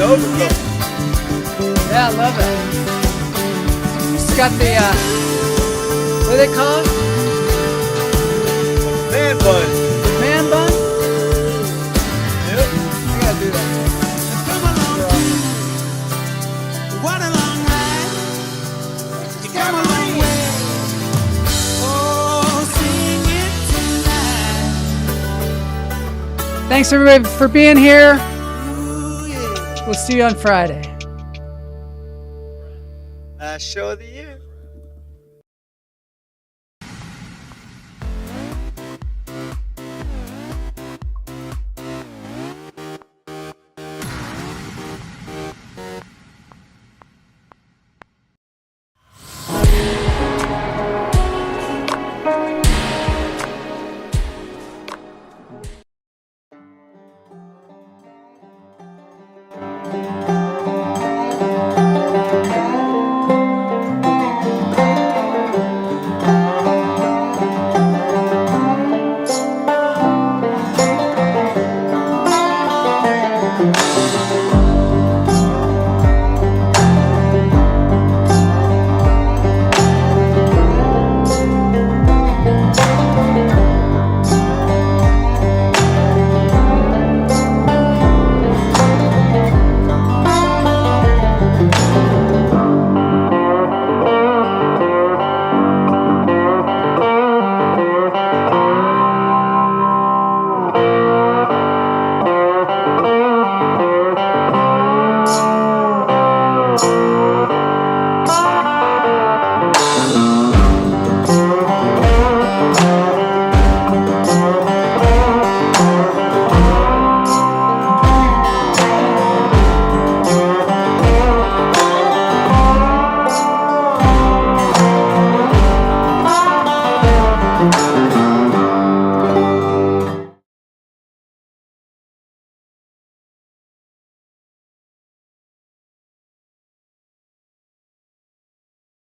overcoat. Yeah, I love it. It's got the, what do they call it? Man bun. Man bun? Yep. I gotta do that. Come along, what a long ride. You come a long way. Oh, sing it tonight. Thanks everybody for being here. Ooh, yeah. We'll see you on Friday. Last show of the year.